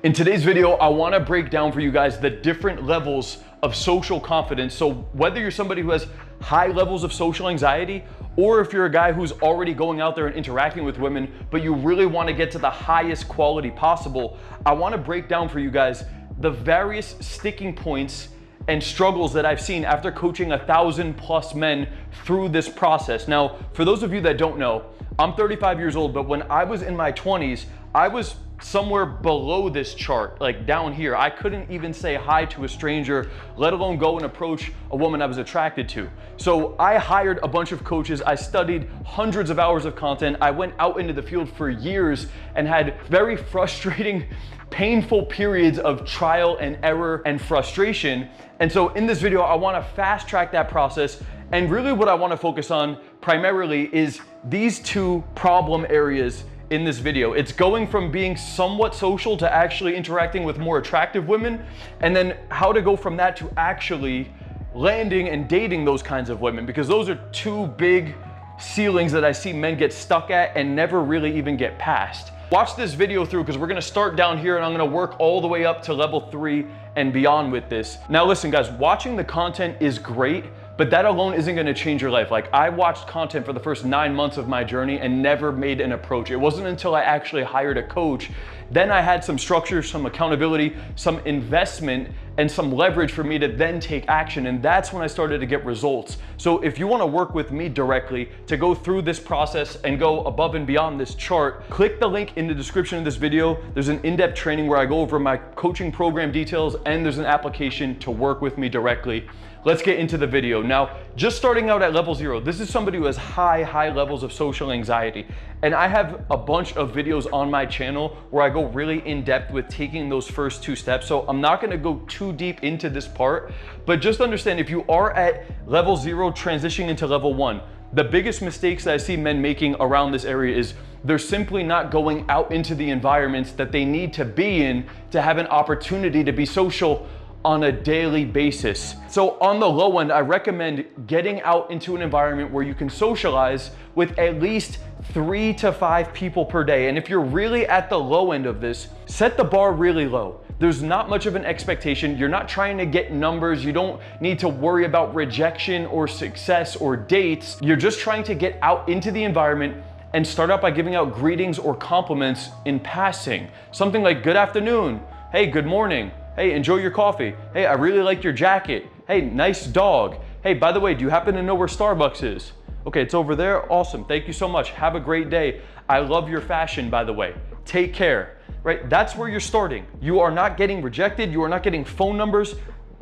In today's video, I want to break down for you guys the different levels of social confidence. So whether you're somebody who has high levels of social anxiety, or if you're a guy who's already going out there and interacting with women, but you really want to get to the highest quality possible, I want to break down for you guys the various sticking points and struggles that I've seen after coaching 1,000+ men through this process. Now, for those of you that don't know, I'm 35 years old, but when I was in my 20s, I was somewhere below this chart, like down here. I couldn't even say hi to a stranger, let alone go and approach a woman I was attracted to. So I hired a bunch of coaches. I studied hundreds of hours of content. I went out into the field for years and had very frustrating, painful periods of trial and error and frustration. And so in this video, I want to fast track that process. And really what I want to focus on primarily is these two problem areas in this video. It's going from being somewhat social to actually interacting with more attractive women, and then how to go from that to actually landing and dating those kinds of women, because those are two big ceilings that I see men get stuck at and never really even get past. Watch this video through, because we're gonna start down here and I'm gonna work all the way up to level 3 and beyond with this. Now listen guys, watching the content is great, but that alone isn't gonna change your life. Like, I watched content for the first 9 months of my journey and never made an approach. It wasn't until I actually hired a coach, then I had some structure, some accountability, some investment, and some leverage for me to then take action. And that's when I started to get results. So if you wanna work with me directly to go through this process and go above and beyond this chart, click the link in the description of this video. There's an in-depth training where I go over my coaching program details, and there's an application to work with me directly. Let's get into the video. Now, just starting out at level 0, this is somebody who has high levels of social anxiety. And I have a bunch of videos on my channel where I go really in depth with taking those first 2 steps. So I'm not gonna go too deep into this part, but just understand if you are at level 0 transitioning into level 1, the biggest mistakes that I see men making around this area is they're simply not going out into the environments that they need to be in to have an opportunity to be social on a daily basis. So on the low end, I recommend getting out into an environment where you can socialize with at least 3 to 5 people per day. And if you're really at the low end of this, set the bar really low. There's not much of an expectation. You're not trying to get numbers. You don't need to worry about rejection or success or dates. You're just trying to get out into the environment and start out by giving out greetings or compliments in passing. Something like, good afternoon. Hey, good morning. Hey, enjoy your coffee. Hey, I really like your jacket. Hey, nice dog. Hey, by the way, do you happen to know where Starbucks is? Okay, it's over there. Awesome. Thank you so much. Have a great day. I love your fashion, by the way. Take care. Right? That's where you're starting. You are not getting rejected. You are not getting phone numbers,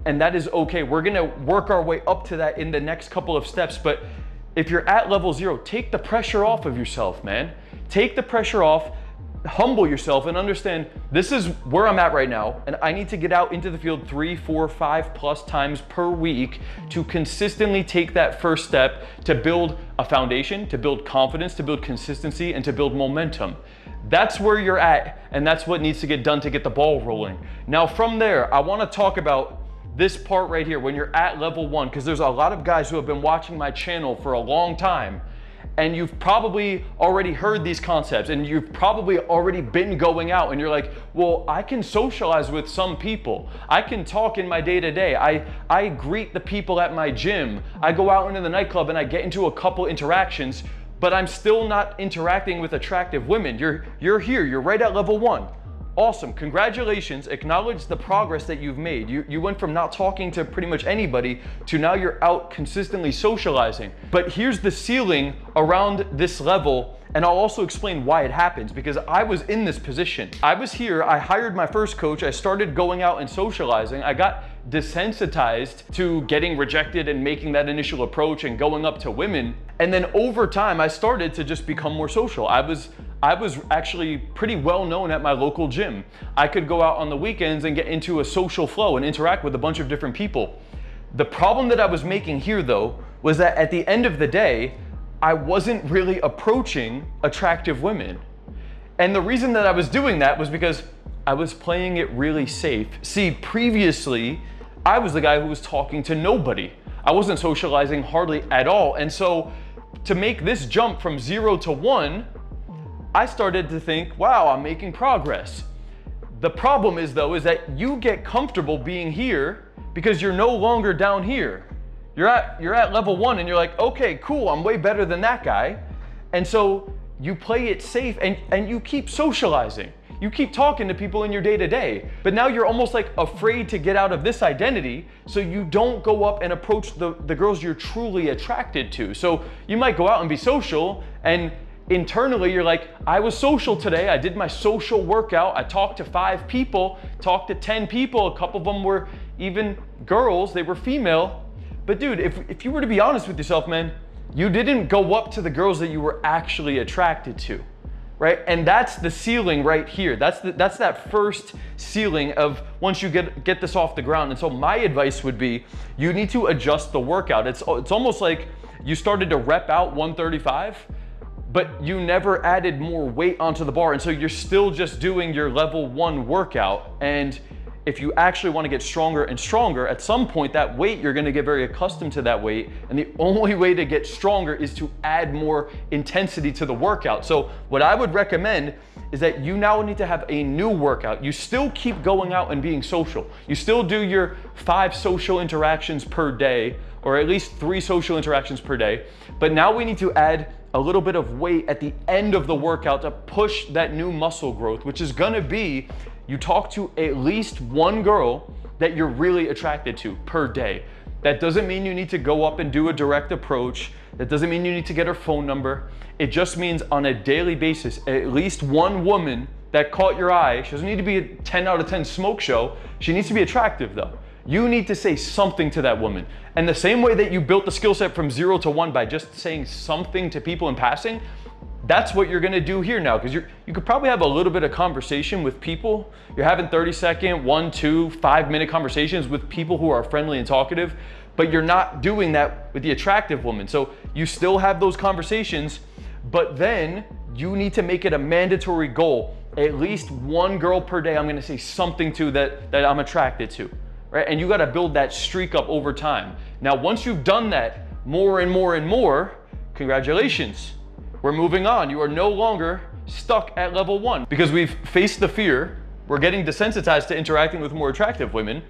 and that is okay. We're going to work our way up to that in the next couple of steps. But if you're at level 0, take the pressure off of yourself, man. Take the pressure off. Humble yourself and understand this is where I'm at right now, and I need to get out into the field 3, 4, 5+ times per week to consistently take that first step to build a foundation, to build confidence, to build consistency, and to build momentum. That's where you're at, and that's what needs to get done to get the ball rolling. Now from there, I want to talk about this part right here when you're at level 1, because there's a lot of guys who have been watching my channel for a long time, and you've probably already heard these concepts, and you've probably already been going out, and you're like, well, I can socialize with some people. I can talk in my day-to-day. I greet the people at my gym. I go out into the nightclub and I get into a couple interactions, but I'm still not interacting with attractive women. You're here, you're right at level 1. Awesome, congratulations, acknowledge the progress that you've made. You went from not talking to pretty much anybody to now you're out consistently socializing. But here's the ceiling around this level, and I'll also explain why it happens, because I was in this position. I was here, I hired my first coach, I started going out and socializing, I got desensitized to getting rejected and making that initial approach and going up to women. And then over time, I started to just become more social. I was actually pretty well known at my local gym. I could go out on the weekends and get into a social flow and interact with a bunch of different people. The problem that I was making here though, was that at the end of the day, I wasn't really approaching attractive women. And the reason that I was doing that was because I was playing it really safe. See, previously, I was the guy who was talking to nobody. I wasn't socializing hardly at all. And so to make this jump from 0 to 1, I started to think, wow, I'm making progress. The problem is though, is that you get comfortable being here because you're no longer down here. You're at level 1 and you're like, okay, cool, I'm way better than that guy. And so you play it safe and you keep socializing. You keep talking to people in your day-to-day, but now you're almost like afraid to get out of this identity, so you don't go up and approach the girls you're truly attracted to. So you might go out and be social, and internally you're like, I was social today, I did my social workout, I talked to 5 people, talked to 10 people, a couple of them were even girls, they were female. But dude, if you were to be honest with yourself, man, you didn't go up to the girls that you were actually attracted to. Right? And that's the ceiling right here. That's that first ceiling of once you get this off the ground. And so my advice would be, you need to adjust the workout. It's almost like you started to rep out 135, but you never added more weight onto the bar. And so you're still just doing your level 1 workout. And if you actually want to get stronger and stronger, at some point that weight, you're going to get very accustomed to that weight. And the only way to get stronger is to add more intensity to the workout. So what I would recommend is that you now need to have a new workout. You still keep going out and being social. You still do your 5 social interactions per day, or at least 3 social interactions per day. But now we need to add a little bit of weight at the end of the workout to push that new muscle growth, which is going to be, you talk to at least 1 girl that you're really attracted to per day. That doesn't mean you need to go up and do a direct approach. That doesn't mean you need to get her phone number. It just means on a daily basis, at least 1 woman that caught your eye. She doesn't need to be a 10 out of 10 smoke show. She needs to be attractive though. You need to say something to that woman. And the same way that you built the skill set from 0 to 1 by just saying something to people in passing, that's what you're gonna do here now, because you could probably have a little bit of conversation with people. You're having 30-second, 1, 2, 5-minute conversations with people who are friendly and talkative, but you're not doing that with the attractive woman. So you still have those conversations, but then you need to make it a mandatory goal. At least 1 girl per day I'm gonna say something to that I'm attracted to, right? And you gotta build that streak up over time. Now, once you've done that more and more and more, congratulations. We're moving on. You are no longer stuck at level 1 because we've faced the fear. We're getting desensitized to interacting with more attractive women.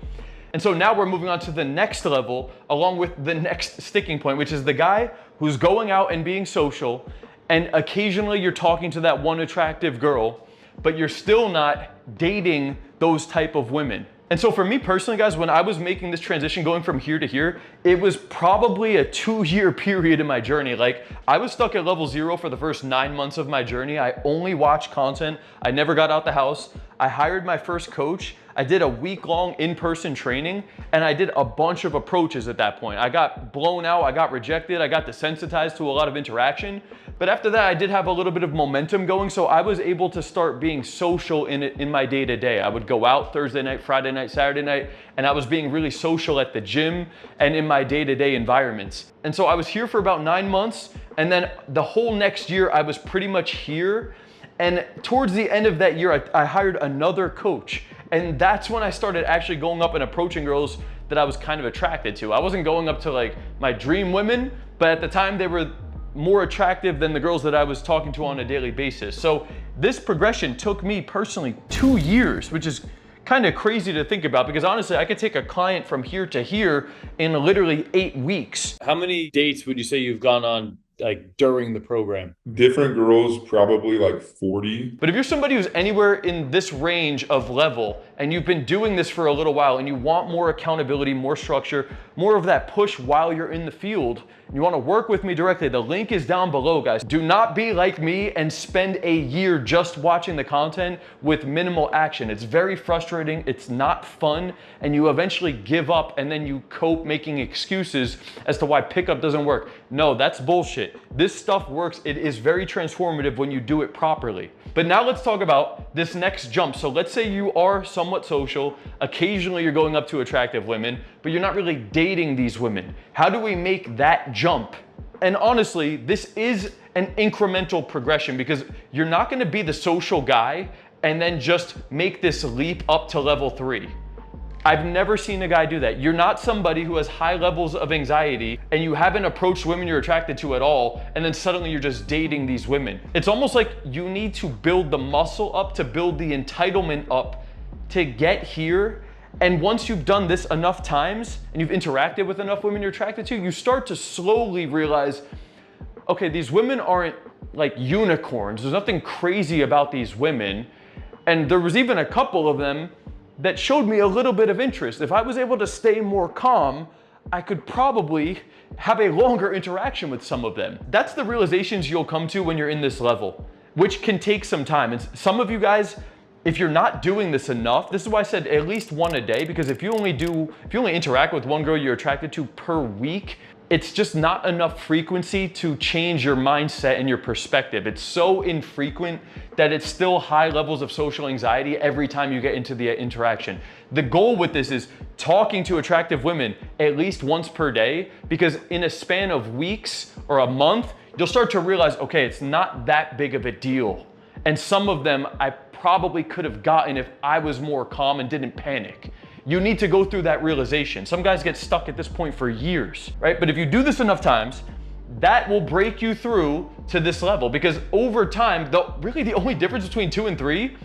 And so now we're moving on to the next level along with the next sticking point, which is the guy who's going out and being social, and occasionally you're talking to that 1 attractive girl, but you're still not dating those type of women. And so for me personally, guys, when I was making this transition going from here to here, it was probably a 2-year period in my journey. Like, I was stuck at level 0 for the first 9 months of my journey. I only watched content. I never got out the house. I hired my first coach. I did a week-long in-person training, and I did a bunch of approaches at that point. I got blown out, I got rejected, I got desensitized to a lot of interaction. But after that, I did have a little bit of momentum going, so I was able to start being social in my day-to-day. I would go out Thursday night, Friday night, Saturday night, and I was being really social at the gym and in my day-to-day environments. And so I was here for about 9 months, and then the whole next year, I was pretty much here. And towards the end of that year, I hired another coach. And that's when I started actually going up and approaching girls that I was kind of attracted to. I wasn't going up to like my dream women, but at the time they were more attractive than the girls that I was talking to on a daily basis. So this progression took me personally 2 years, which is kind of crazy to think about, because honestly, I could take a client from here to here in literally 8 weeks. How many dates would you say you've gone on like during the program? Different girls, probably like 40. But if you're somebody who's anywhere in this range of level and you've been doing this for a little while and you want more accountability, more structure, more of that push while you're in the field, and you want to work with me directly, the link is down below, guys. Do not be like me and spend a year just watching the content with minimal action. It's very frustrating, it's not fun, and you eventually give up and then you cope making excuses as to why pickup doesn't work. No, that's bullshit. This stuff works. It is very transformative when you do it properly. But now let's talk about this next jump. So let's say you are somewhat social. Occasionally you're going up to attractive women, but you're not really dating these women. How do we make that jump? And honestly, this is an incremental progression, because you're not going to be the social guy and then just make this leap up to level 3. I've never seen a guy do that. You're not somebody who has high levels of anxiety and you haven't approached women you're attracted to at all, and then suddenly you're just dating these women. It's almost like you need to build the muscle up to build the entitlement up to get here. And once you've done this enough times and you've interacted with enough women you're attracted to, you start to slowly realize, okay, these women aren't like unicorns. There's nothing crazy about these women. And there was even a couple of them that showed me a little bit of interest. If I was able to stay more calm, I could probably have a longer interaction with some of them. That's the realizations you'll come to when you're in this level, which can take some time. And some of you guys, if you're not doing this enough, this is why I said at least one a day, because if you only interact with one girl you're attracted to per week, it's just not enough frequency to change your mindset and your perspective. It's so infrequent that it's still high levels of social anxiety every time you get into the interaction. The goal with this is talking to attractive women at least once per day, because in a span of weeks or a month, you'll start to realize, okay, it's not that big of a deal. And some of them I probably could have gotten if I was more calm and didn't panic. You need to go through that realization. Some guys get stuck at this point for years, right? But if you do this enough times, that will break you through to this level, because over time, really the only difference between 2 and 3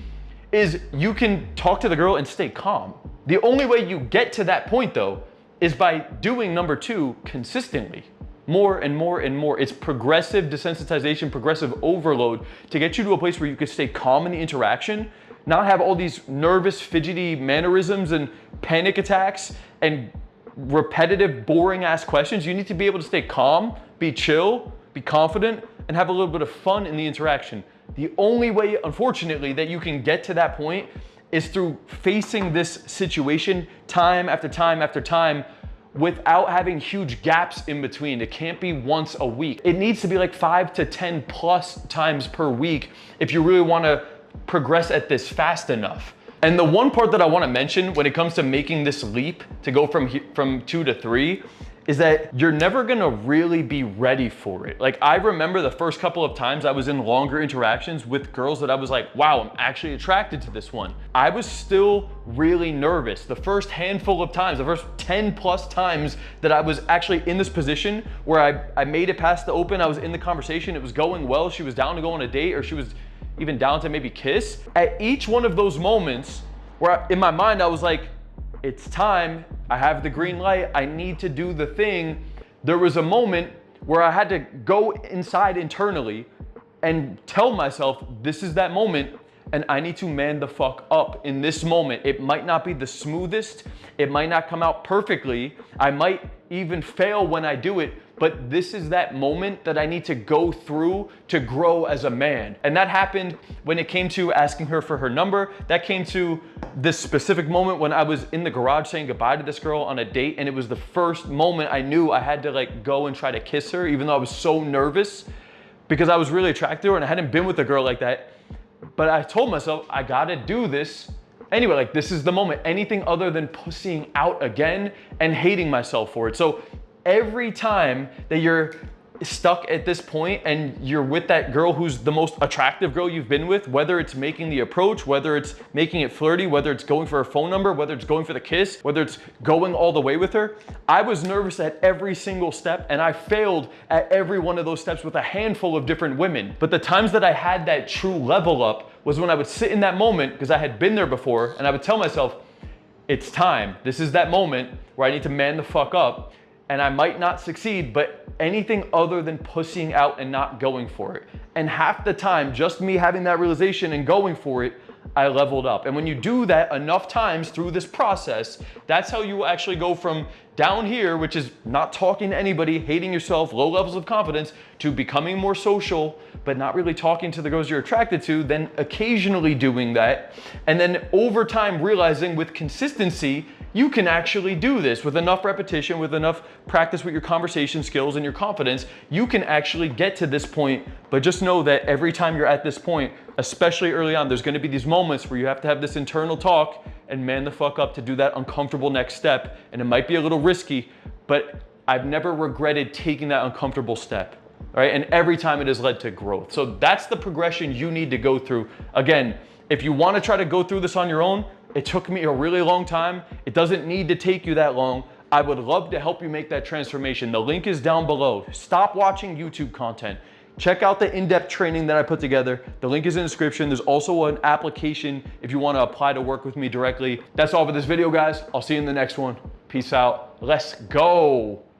is you can talk to the girl and stay calm. The only way you get to that point though is by doing number 2 consistently. More and more and more. It's progressive desensitization, progressive overload to get you to a place where you can stay calm in the interaction, not have all these nervous, fidgety mannerisms and panic attacks and repetitive, boring ass questions. You need to be able to stay calm, be chill, be confident, and have a little bit of fun in the interaction. The only way, unfortunately, that you can get to that point is through facing this situation time after time after time without having huge gaps in between. It can't be once a week. It needs to be like 5 to 10 plus times per week if you really want to progress at this fast enough. And the one part that I want to mention when it comes to making this leap to go from 2 to 3 is that you're never gonna really be ready for it. Like, I remember the first couple of times I was in longer interactions with girls that I was like, wow, I'm actually attracted to this one. I was still really nervous. The first handful of times, the first 10 plus times that I was actually in this position where I made it past the open, I was in the conversation, it was going well, she was down to go on a date, or she was even down to maybe kiss. At each one of those moments where in my mind I was like, it's time, I have the green light, I need to do the thing. There was a moment where I had to go inside internally and tell myself, this is that moment and I need to man the fuck up in this moment. It might not be the smoothest, it might not come out perfectly, I might even fail when I do it, but this is that moment that I need to go through to grow as a man. And that happened when it came to asking her for her number. That came to this specific moment when I was in the garage saying goodbye to this girl on a date, and it was the first moment I knew I had to like go and try to kiss her, even though I was so nervous because I was really attracted to her and I hadn't been with a girl like that. But I told myself, I gotta do this anyway. Like, this is the moment. Anything other than pussying out again and hating myself for it. So every time that you're stuck at this point and you're with that girl who's the most attractive girl you've been with, whether it's making the approach, whether it's making it flirty, whether it's going for her phone number, whether it's going for the kiss, whether it's going all the way with her, I was nervous at every single step and I failed at every one of those steps with a handful of different women. But the times that I had that true level up was when I would sit in that moment, because I had been there before, and I would tell myself, it's time. This is that moment where I need to man the fuck up. And I might not succeed, but anything other than pussying out and not going for it. And half the time, just me having that realization and going for it, I leveled up. And when you do that enough times through this process, that's how you will actually go from down here, which is not talking to anybody, hating yourself, low levels of confidence, to becoming more social, but not really talking to the girls you're attracted to, then occasionally doing that. And then over time, realizing with consistency, you can actually do this with enough repetition, with enough practice with your conversation skills and your confidence, you can actually get to this point. But just know that every time you're at this point, especially early on, there's gonna be these moments where you have to have this internal talk and man the fuck up to do that uncomfortable next step. And it might be a little risky, but I've never regretted taking that uncomfortable step. All right, and every time it has led to growth. So that's the progression you need to go through. Again, if you wanna try to go through this on your own, it took me a really long time. It doesn't need to take you that long. I would love to help you make that transformation. The link is down below. Stop watching YouTube content. check out the in-depth training that I put together. The link is in the description. There's also an application if you want to apply to work with me directly. That's all for this video, guys. I'll see you in the next one. Peace out. Let's go.